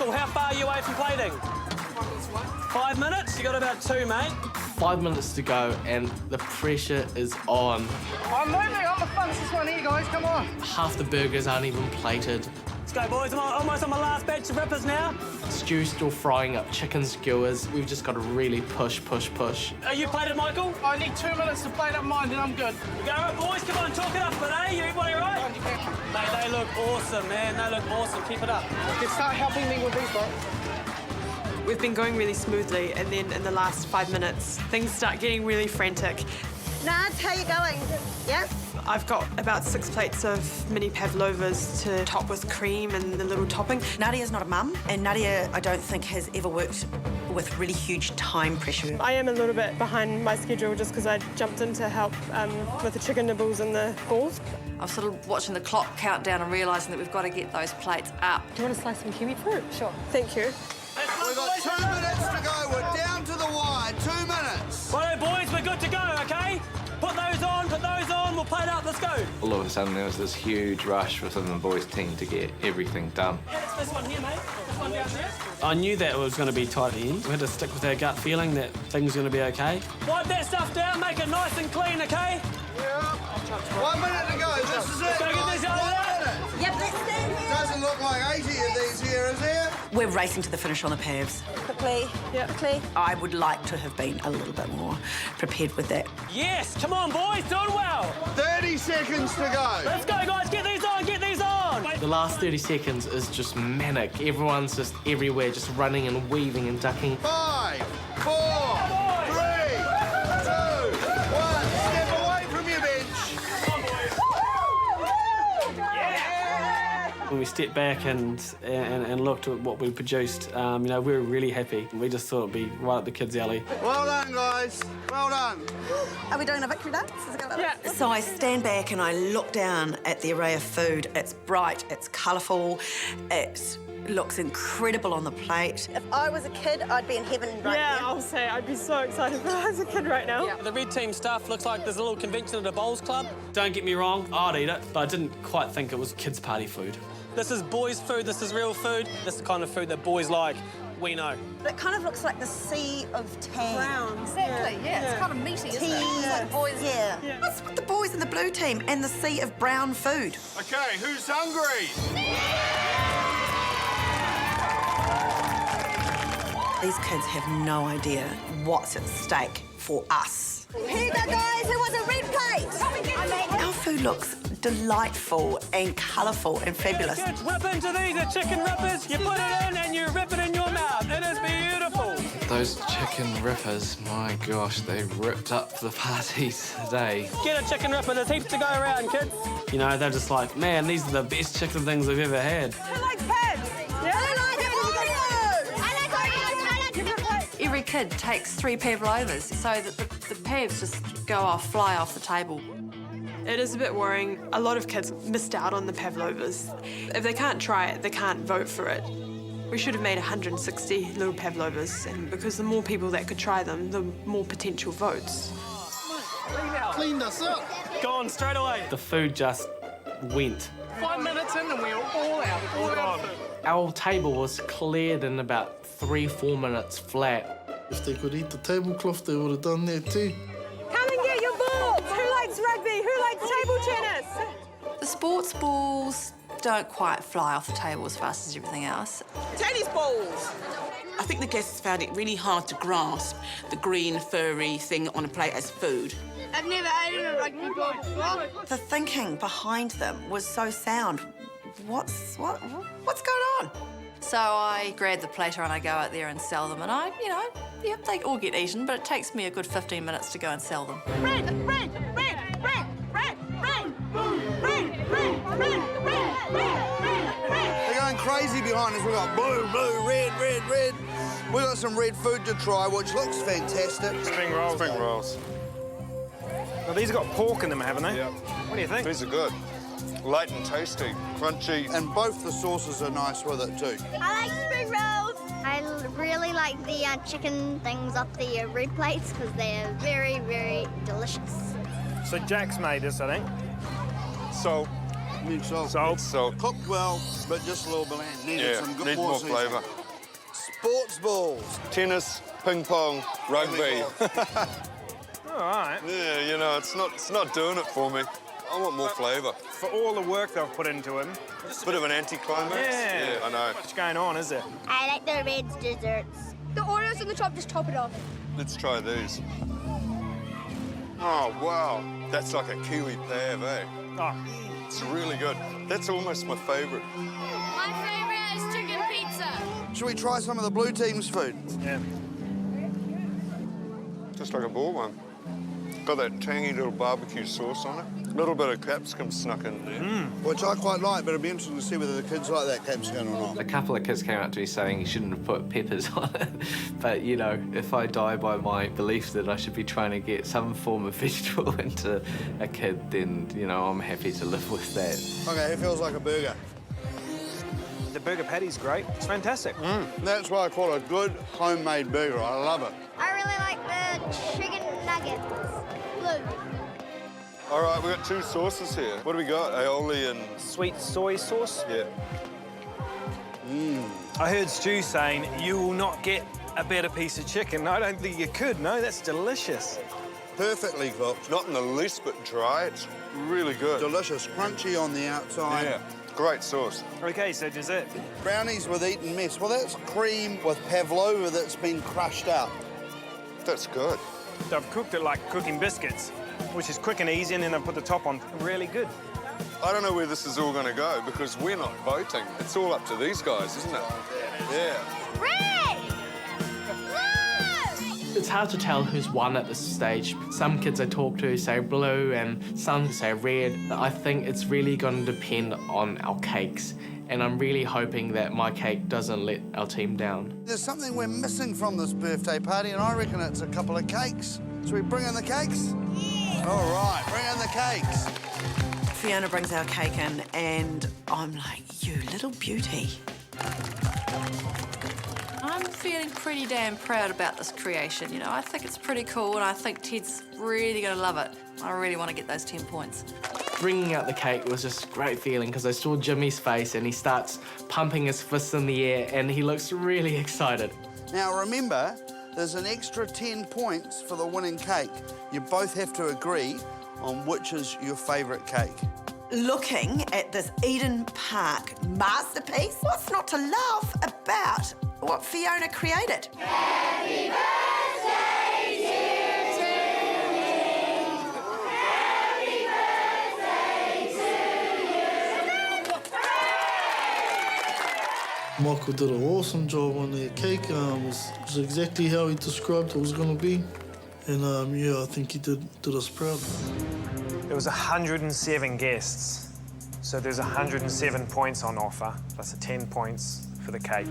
Michael, how far are you away from plating? 5 minutes? You got about 2, mate. 5 minutes to go and the pressure is on. I'm moving, I'm the fastest one here, guys, come on. Half the burgers aren't even plated. Let's go, boys. I'm almost on my last batch of rippers now. Stu's still frying up chicken skewers. We've just got to really push. Are you plated, Michael? I need 2 minutes to plate up mine, then I'm good. Go, boys, come on, talk it up, but eh? Everybody right? Mate, they look awesome, man. They look awesome. Keep it up. You can start helping me with these, bro. We've been going really smoothly, and then in the last 5 minutes, things start getting really frantic. Nads, how you going? Yeah? I've got about 6 plates of mini pavlovas to top with cream and the little topping. Nadia's not a mum, and Nadia, I don't think, has ever worked with really huge time pressure. I am a little bit behind my schedule just because I jumped in to help with the chicken nibbles and the balls. I was sort of watching the clock count down and realising that we've got to get those plates up. Do you want to slice some kiwi fruit? Sure. Thank you. We've got 2 minutes to go. We're down to the wire. 2 minutes. Righto, boys, we're good to go, OK? Put those on, we'll plate up, let's go. All of a sudden, there was this huge rush within the boys' team to get everything done. It's this one here, mate. This one down there. I knew that it was going to be tight at the end. We had to stick with our gut feeling that things were going to be OK. Wipe that stuff down, make it nice and clean, OK? Yeah. 1 minute to go. This is it, Go get guys. this out of 1 there. minute. Yep, let's stand here. Doesn't look like 80 of these here, is there? We're racing to the finish on the pavs. Quickly, quickly. I would like to have been a little bit more prepared with that. Yes, come on, boys, doing well. 30 seconds to go. Let's go, guys, get these on, get these on. The last 30 seconds is just manic. Everyone's just everywhere, just running and weaving and ducking. 5, 4, 3, 2, 1. Step away from your bench. When we stepped back and looked at what we produced, you know, we were really happy. We just thought it'd be right up the kids' alley. Well done, guys. Well done. Are we doing a victory dance? Yeah. So I stand back and I look down at the array of food. It's bright, it's colourful, it looks incredible on the plate. If I was a kid, I'd be in heaven right Yeah, now. I'll say I'd be so excited if I was a kid right now. The red team stuff looks like there's a little convention at a bowls club. Don't get me wrong, I'd eat it, but I didn't quite think it was kids' party food. This is boys' food, this is real food. This is the kind of food that boys like. We know. It kind of looks like the sea of tan. Brown. Exactly, yeah. It's kind of meaty, isn't it? Tea, Like boys. yeah. What's with the boys in the blue team and the sea of brown food? Okay, who's hungry? These kids have no idea what's at stake for us. Here you go, guys. Who wants a red plate? Our food looks delightful and colourful and fabulous. Kids, rip into these, the chicken rippers. You put it in and you rip it in your mouth. It is beautiful. Those chicken rippers, my gosh, they ripped up the parties today. Get a chicken ripper, there's heaps to go around, kids. You know, they're just like, man, these are the best chicken things I've ever had. Who likes pads? Yeah? Every kid takes 3 pavlovas so that the pavs just fly off the table. It is a bit worrying. A lot of kids missed out on the pavlovas. If they can't try it, they can't vote for it. We should have made 160 little pavlovas, and because the more people that could try them, the more potential votes. Cleaned us up. Gone straight away. The food just went. 5 minutes in and we're all out. All out of food. Our table was cleared in about 3-4 minutes flat. If they could eat the tablecloth, they would have done that too. Come and get your balls! Who likes rugby? Who likes table tennis? The sports balls don't quite fly off the table as fast as everything else. Tennis balls! I think the guests found it really hard to grasp the green, furry thing on a plate as food. I've never eaten a rugby ball before. The thinking behind them was so sound. What's going on? So I grab the platter and I go out there and sell them, and they all get eaten, but it takes me a good 15 minutes to go and sell them. Red, red, red, red, red, red, red, red, red, red, red. They're going crazy behind us. We've got blue, blue, red, red, red. We've got some red food to try, which looks fantastic. Spring rolls. Spring rolls. Well, these have got pork in them, haven't they? Yeah. What do you think? These are good. Light and tasty, crunchy. And both the sauces are nice with it too. I like spring rolls. I really like the chicken things off the red plates because they're very, very delicious. So Jack's made this, I think. So, Need salt. Salt. Cooked well, but just a little bland. Needed some good need more seasoning. flavour. Sports balls. Tennis, ping pong, rugby. All right. Yeah, you know, it's not doing it for me. I want more flavour. For all the work they've put into him. Bit of an anticlimax. Yeah. I know. What's going on, is it? I like the Reds desserts. The Oreos on the top, just top it off. Let's try these. Oh, wow. That's like a kiwi pav, eh? Oh. It's really good. That's almost my favourite. My favourite is chicken pizza. Should we try some of the blue team's food? Yeah. Just like a ball one. Got that tangy little barbecue sauce on it. A little bit of capsicum snuck in there. Which I quite like, but it'd be interesting to see whether the kids like that capsicum or not. A couple of kids came up to me saying you shouldn't have put peppers on it. But, you know, if I die by my belief that I should be trying to get some form of vegetable into a kid, then, you know, I'm happy to live with that. Okay, it feels like a burger. The burger patty's great. It's fantastic. That's why I call it a good homemade burger. I love it. I really like the chicken nuggets. Blue. All right, we've got two sauces here. What do we got? Aioli and... Sweet soy sauce? Yeah. I heard Stu saying you will not get a better piece of chicken. I don't think you could. No, that's delicious. Perfectly cooked. Not in the least bit dry. It's really good. Delicious, crunchy on the outside. Yeah, great sauce. OK, so dessert. Brownies with Eton mess. Well, that's cream with pavlova that's been crushed out. That's good. They've cooked it like cooking biscuits, which is quick and easy, and then they've put the top on. Really good. I don't know where this is all going to go because we're not voting. It's all up to these guys, isn't it? Yeah. Red! It's hard to tell who's won at this stage. Some kids I talk to say blue and some say red. I think it's really going to depend on our cakes, and I'm really hoping that my cake doesn't let our team down. There's something we're missing from this birthday party, and I reckon it's a couple of cakes. Should we bring in the cakes? Yeah. All right, bring in the cakes. Fiona brings our cake in, and I'm like, you little beauty. I'm feeling pretty damn proud about this creation, you know. I think it's pretty cool, and I think Ted's really going to love it. I really want to get those 10 points. Bringing out the cake was just a great feeling because I saw Jimmy's face and he starts pumping his fists in the air and he looks really excited. Now, remember, there's an extra 10 points for the winning cake. You both have to agree on which is your favourite cake. Looking at this Eden Park masterpiece, what's not to love about what Fiona created? Happy birthday, dear Timmy. Happy birthday to you. Michael did an awesome job on their cake. It was exactly how he described it was going to be. And, yeah, I think he did us proud. There was 107 guests, so there's 107 points on offer, plus the 10 points for the cake,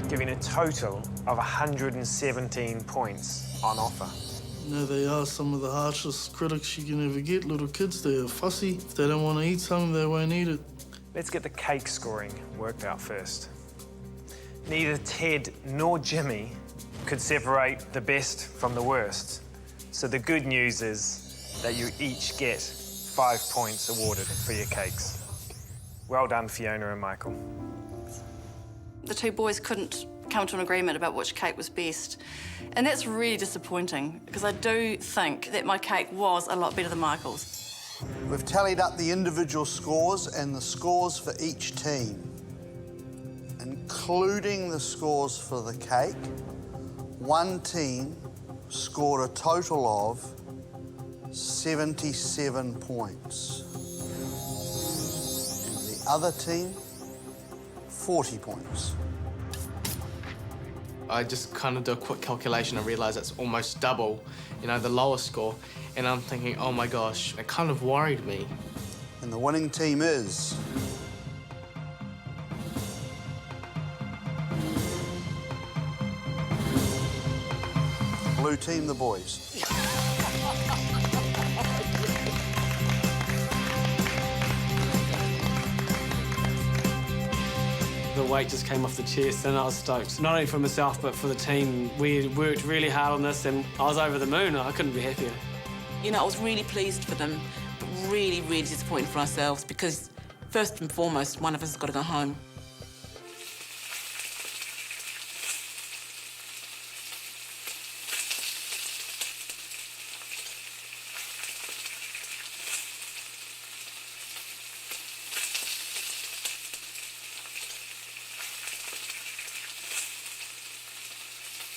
giving a total of 117 points on offer. You know, they are some of the harshest critics you can ever get. Little kids, they're fussy. If they don't want to eat something, they won't eat it. Let's get the cake scoring worked out first. Neither Ted nor Jimmy could separate the best from the worst. So the good news is that you each get 5 points awarded for your cakes. Well done, Fiona and Michael. The two boys couldn't come to an agreement about which cake was best. And that's really disappointing, because I do think that my cake was a lot better than Michael's. We've tallied up the individual scores and the scores for each team. Including the scores for the cake, one team scored a total of 77 points. And the other team, 40 points. I just kind of do a quick calculation and realise it's almost double, you know, the lowest score. And I'm thinking, oh my gosh, it kind of worried me. And the winning team is... Blue team, the boys. The weight just came off the chest and I was stoked. Not only for myself, but for the team. We worked really hard on this and I was over the moon. I couldn't be happier. You know, I was really pleased for them, but really, really disappointed for ourselves because First and foremost, one of us has got to go home.